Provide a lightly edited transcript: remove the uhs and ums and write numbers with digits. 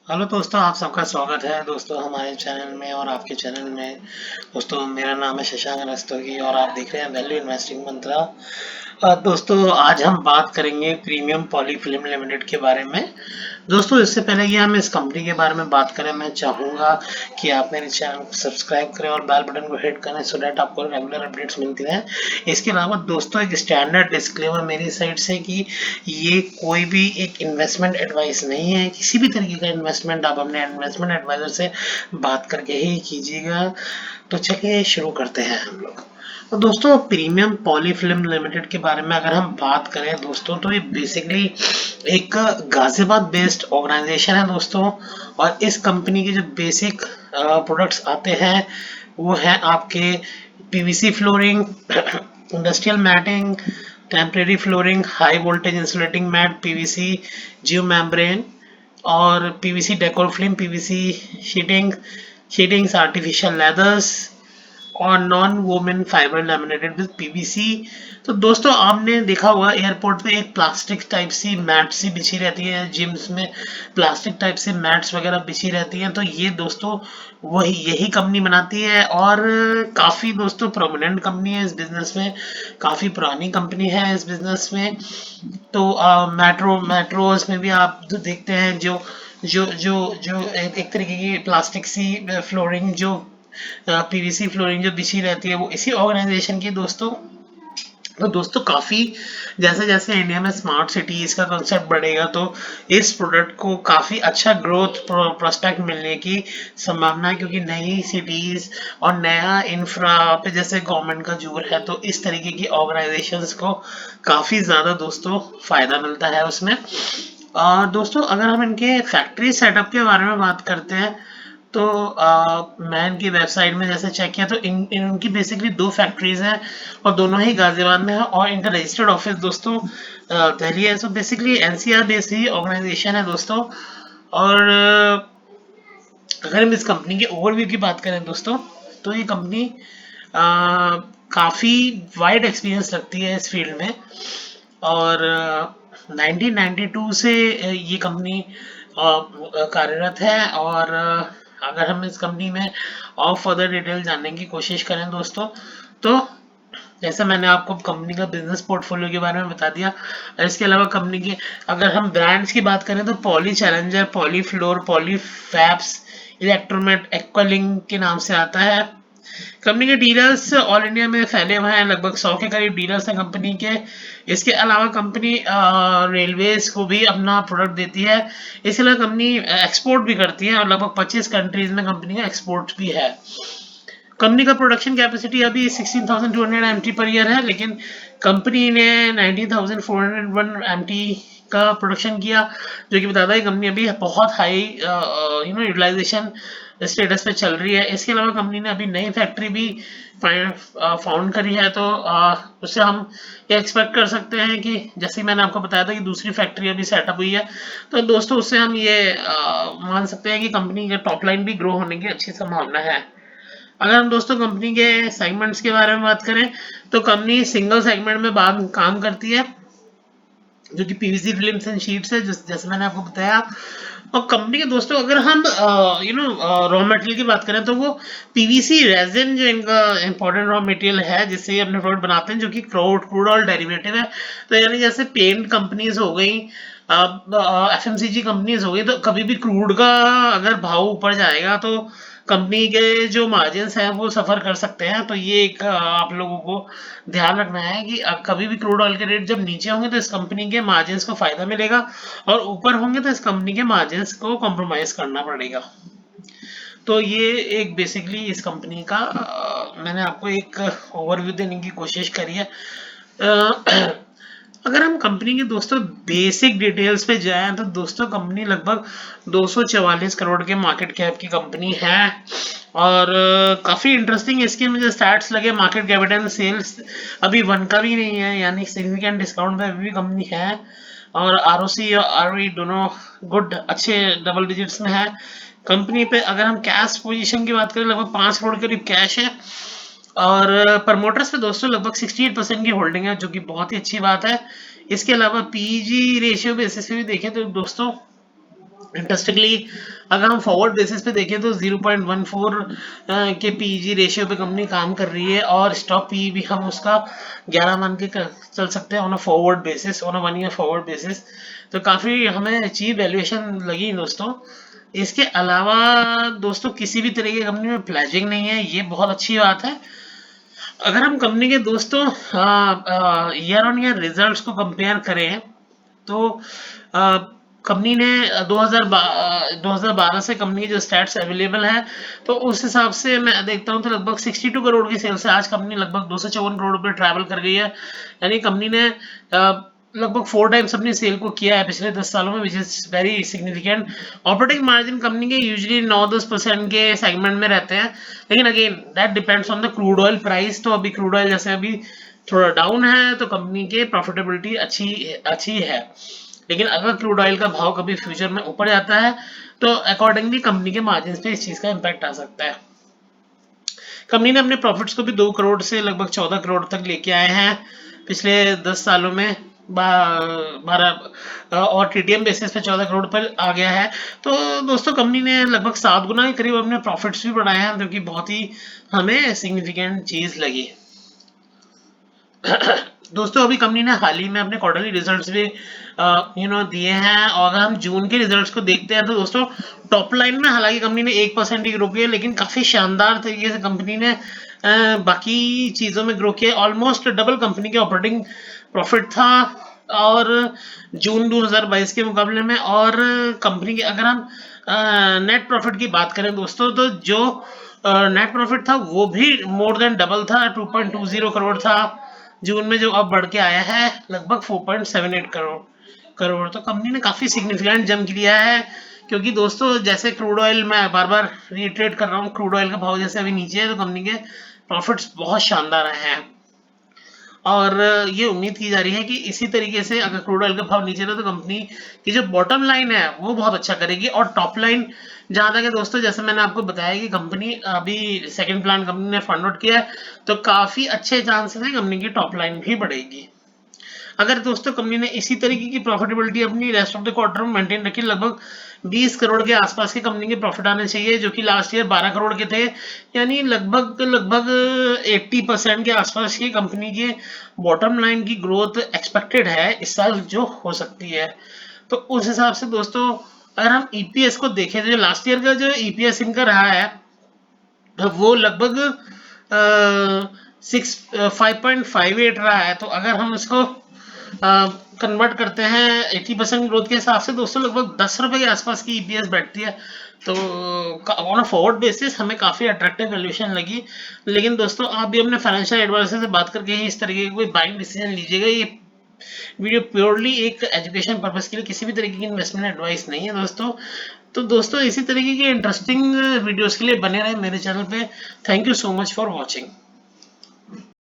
Hello दोस्तों, आप सबका स्वागत है दोस्तों हमारे चैनल में और आपके चैनल में। दोस्तों, मेरा नाम है शशांक रस्तोगी और आप देख रहे हैं वैल्यू इन्वेस्टिंग मंत्रा। दोस्तों, आज हम बात करेंगे प्रीमियम पॉली फिल्म लिमिटेड के बारे में। दोस्तों, इससे पहले कि हम इस कंपनी के बारे में बात करें, मैं चाहूँगा कि आप मेरे चैनल को सब्सक्राइब करें और बेल बटन को हिट करें सो दैट आपको रेगुलर अपडेट्स मिलती रहें। इसके अलावा दोस्तों, एक स्टैंडर्ड डिस्क्लेमर मेरी साइड से कि ये कोई भी एक इन्वेस्टमेंट एडवाइस नहीं है। किसी भी तरीके का इन्वेस्टमेंट आप अपने इन्वेस्टमेंट एडवाइजर से बात करके ही कीजिएगा। तो चलिए शुरू करते हैं हम लोग। तो दोस्तों, प्रीमियम पॉली फिल्म लिमिटेड के बारे में अगर हम बात करें दोस्तों, तो ये बेसिकली एक गाजियाबाद बेस्ड ऑर्गेनाइजेशन है दोस्तों। और इस कंपनी के जो बेसिक प्रोडक्ट्स आते हैं वो है आपके PVC flooring, industrial matting, temporary flooring, high voltage insulating mat, PVC geo membrane और PVC decor film, PVC sheeting, sheetings, artificial leathers और non woven fibre laminated with PVC. तो दोस्तों, आपने देखा होगा एयरपोर्ट पे एक प्लास्टिक टाइप सी मैट सी बिछी रहती है, जिम्स में प्लास्टिक टाइप से मैट्स वगैरह बिछी रहती हैं। तो ये दोस्तों वही यही कंपनी बनाती है और काफ़ी दोस्तों प्रोमिनेंट कंपनी है इस बिजनेस में, काफ़ी पुरानी कंपनी है इस बिजनेस में। तो मेट्रोज में भी आप जो देखते हैं, जो जो जो जो एक तरीके की प्लास्टिक सी फ्लोरिंग, जो पीवीसी फ्लोरिंग जो बिछी रहती है, वो इसी ऑर्गेनाइजेशन की दोस्तों। तो दोस्तों, काफ़ी जैसे जैसे इंडिया में स्मार्ट सिटीज़ का कंसेप्ट बढ़ेगा, तो इस प्रोडक्ट को काफ़ी अच्छा ग्रोथ प्रोस्पेक्ट मिलने की संभावना है, क्योंकि नई सिटीज़ और नया इंफ्रा पे जैसे गवर्नमेंट का जोर है, तो इस तरीके की ऑर्गेनाइजेशंस को काफ़ी ज़्यादा दोस्तों फ़ायदा मिलता है उसमें। और दोस्तों, अगर हम इनके फैक्ट्री सेटअप के बारे में बात करते हैं, तो मैं इनकी वेबसाइट में जैसे चेक किया, तो इनकी बेसिकली दो फैक्ट्रीज हैं और दोनों ही गाजियाबाद में है। और इनका रजिस्टर्ड ऑफिस दोस्तों दिल्ली है। सो बेसिकली एनसीआर बेस्ड ही ऑर्गेनाइजेशन है दोस्तों। और अगर हम इस कंपनी के ओवरव्यू की बात करें दोस्तों, तो ये कंपनी काफ़ी वाइड एक्सपीरियंस रखती है इस फील्ड में। और 1992 से ये कंपनी कार्यरत है। और अगर हम इस कंपनी में और फर्दर डिटेल जानने की कोशिश करें दोस्तों, तो जैसे मैंने आपको कंपनी का बिजनेस पोर्टफोलियो के बारे में बता दिया। इसके अलावा कंपनी की अगर हम ब्रांड्स की बात करें, तो Poly Challenger, Poly Floor, Poly Fabs, Electromat, एक्वालिंग के नाम से आता है। कंपनी के डीलर्स ऑल इंडिया में फैले हुए हैं, लगभग 100 के करीब डीलर्स हैं कंपनी के। इसके अलावा कंपनी रेलवेज को भी अपना प्रोडक्ट देती है। इसके अलावा कंपनी एक्सपोर्ट भी करती है और लगभग 25 कंट्रीज में कंपनी का एक्सपोर्ट भी है। कंपनी का प्रोडक्शन कैपेसिटी अभी 16,200 एमटी पर ईयर है, लेकिन कंपनी ने 19,401 एमटी का प्रोडक्शन किया, जो कि बताता है कंपनी अभी बहुत हाई यूटिलाइजेशन स्टेटस पे चल रही है। इसके अलावा कंपनी ने अभी नई फैक्ट्री भी फाउंड करी है। तो उससे हम ये एक्सपेक्ट कर सकते हैं कि जैसे मैंने आपको बताया था कि दूसरी फैक्ट्री अभी सेटअप हुई है, तो दोस्तों उससे हम ये मान सकते हैं कि कंपनी का टॉप लाइन भी ग्रो होने की अच्छी संभावना है। अगर हम दोस्तों कंपनी के सेगमेंट्स के बारे में बात करें, तो कंपनी सिंगल सेगमेंट में काम करती है, जो कि पीवीसी फिल्म्स एंड शीट्स है, जैसे मैंने आपको बताया। और कंपनी के दोस्तों अगर हम रॉ मटेरियल की बात करें, तो वो पीवीसी रेजिन जो इनका इंपॉर्टेंट रॉ मटेरियल है, जिससे ये अपने प्रोडक्ट बनाते हैं, जो कि क्रूड ऑयल डेरिवेटिव है। तो यानी जैसे पेंट कंपनीज हो गई, एफएमसीजी कंपनीज हो गई, तो कभी भी क्रूड का अगर भाव ऊपर जाएगा, तो कंपनी के जो मार्जिन्स हैं वो सफ़र कर सकते हैं। तो ये एक आप लोगों को ध्यान रखना है कि कभी भी क्रूड ऑयल के रेट जब नीचे होंगे, तो इस कंपनी के मार्जिन्स को फ़ायदा मिलेगा, और ऊपर होंगे तो इस कंपनी के मार्जिन्स को कॉम्प्रोमाइज़ करना पड़ेगा। तो ये एक बेसिकली इस कंपनी का मैंने आपको एक ओवरव्यू देने की कोशिश करी है। अगर हम कंपनी के दोस्तों बेसिक डिटेल्स पे जाएं, तो दोस्तों कंपनी लगभग 244 करोड़ के मार्केट कैप की कंपनी है। और काफ़ी इंटरेस्टिंग इसके मुझे स्टैट्स लगे। मार्केट कैपिटल सेल्स अभी 1 का भी नहीं है, यानी सिग्निफिकेंट डिस्काउंट पे अभी भी कंपनी है। और आरओसी और आरओई दोनों गुड अच्छे डबल डिजिट्स में है। कंपनी पे अगर हम कैश पोजीशन की बात करें, लगभग 5 करोड़ करीब कैश है। और प्रमोटर्स पे दोस्तों लगभग 68% की होल्डिंग है, जो कि बहुत ही अच्छी बात है। इसके अलावा पीजी रेशियो बेसिस पे भी देखें, तो दोस्तों इंटरेस्टिंगली अगर हम फॉरवर्ड बेसिस पे देखें तो 0.14 के पीजी रेशियो पे कंपनी काम कर रही है और स्टॉक पी भी हम उसका 11 मान के चल सकते हैं on a forward basis, on a 1 year forward basis. तो काफ़ी हमें अच्छी वैल्यूएशन लगी दोस्तों। इसके अलावा दोस्तों किसी भी तरह की कंपनी में प्लेजिंग नहीं है, ये बहुत अच्छी बात है। अगर हम कंपनी के दोस्तों ईयर ऑन ईयर रिजल्ट्स को कंपेयर करें तो कंपनी ने 2012 से कंपनी की जो स्टैट्स अवेलेबल है तो उस हिसाब से मैं देखता हूं तो लगभग 62 करोड़ की सेल से आज कंपनी लगभग 254 करोड़ पे ट्रैवल कर गई है। यानी कंपनी ने लगभग 4 टाइम्स अपनी सेल को किया है पिछले 10 सालों में, which is very significant. Operating margin company के यूजुअली 9-10% के सेगमेंट में रहते हैं, लेकिन again that depends on the crude oil price. तो अभी क्रूड ऑयल जैसे अभी थोड़ा डाउन है तो कंपनी के प्रॉफिटेबिलिटी अच्छी है, लेकिन अगर क्रूड ऑयल का भाव कभी फ्यूचर में ऊपर जाता है तो अकॉर्डिंगली कंपनी के मार्जिन पे इस चीज का इम्पैक्ट आ सकता है। कंपनी ने अपने प्रॉफिट्स को भी 2 करोड़ से लगभग 14 करोड़ तक लेके आए हैं पिछले 10 सालों में। 12 और टीटीएम बेसिस पे 14 करोड़ पर आ गया है। तो दोस्तों कंपनी ने लगभग 7 गुना के करीब अपने प्रॉफिट्स भी बढ़ाए हैं, जो कि बहुत ही हमें सिग्निफिकेंट चीज लगी। दोस्तों अभी कंपनी ने हाल ही में अपने क्वार्टरली रिजल्ट्स भी दिए हैं, और अगर हम जून के रिजल्ट्स को देखते हैं तो दोस्तों टॉप लाइन में हालांकि कंपनी ने 1% ही ग्रो किया, लेकिन काफी शानदार तरीके से कंपनी ने बाकी चीजों में ग्रो किया। ऑलमोस्ट डबल कंपनी के ऑपरेटिंग प्रॉफिट था और जून 2022 के मुकाबले में। और कंपनी के अगर हम नेट प्रॉफिट की बात करें दोस्तों तो जो नेट प्रॉफिट था वो भी मोर देन डबल था, 2.20 करोड़ था जून में, जो अब बढ़ के आया है लगभग 4.78 करोड़। तो कंपनी ने काफी सिग्निफिकेंट जंप लिया है, क्योंकि दोस्तों जैसे क्रूड ऑयल, मैं बार बार रिट्रेट कर रहा हूँ, क्रूड ऑयल का भाव जैसे अभी नीचे है तो कंपनी के प्रॉफिट्स बहुत शानदार आए हैं। और ये उम्मीद की जा रही है कि इसी तरीके से अगर क्रूड ऑयल का भाव नीचे रहे तो कंपनी की जो बॉटम लाइन है वो बहुत अच्छा करेगी। और टॉप लाइन जहां तक है दोस्तों, जैसे मैंने आपको बताया कि कंपनी अभी सेकंड प्लांट कंपनी ने फंड आउट किया है, तो काफी अच्छे चांसेस है कंपनी की टॉप लाइन भी बढ़ेगी। अगर दोस्तों कंपनी ने इसी तरीके की प्रॉफिटेबिलिटी अपनी रेस्ट ऑफ द क्वार्टर में मेंटेन रखी, लगभग 20 करोड़ के आसपास की कंपनी के प्रॉफिट आने चाहिए, जो कि लास्ट ईयर 12 करोड़ के थे। यानी लगभग 80% के आसपास की कंपनी के बॉटम लाइन की ग्रोथ एक्सपेक्टेड है इस साल, जो हो सकती है। तो उस हिसाब से दोस्तों अगर हम ईपीएस को देखें तो लास्ट ईयर का जो ईपीएस इनका रहा है वो लगभग 5.58 रहा है। तो अगर हम इसको कन्वर्ट करते हैं 80% ग्रोथ के हिसाब से दोस्तों, लगभग 10 रुपए के आसपास की ईपीएस बैठती है। तो ऑन अ फॉरवर्ड बेसिस हमें काफी अट्रैक्टिव वैल्यूएशन लगी। लेकिन दोस्तों आप भी अपने फाइनेंशियल एडवाइजर से बात करके ही इस तरीके की कोई बाइंग डिसीजन लीजिएगा। ये वीडियो प्योरली एक एजुकेशन पर्पस के लिए, किसी भी तरीके की इन्वेस्टमेंट एडवाइस नहीं है दोस्तों। तो दोस्तों इसी तरीके के इंटरेस्टिंग वीडियोस के लिए बने रहे मेरे चैनल पे। Thank you so much for watching.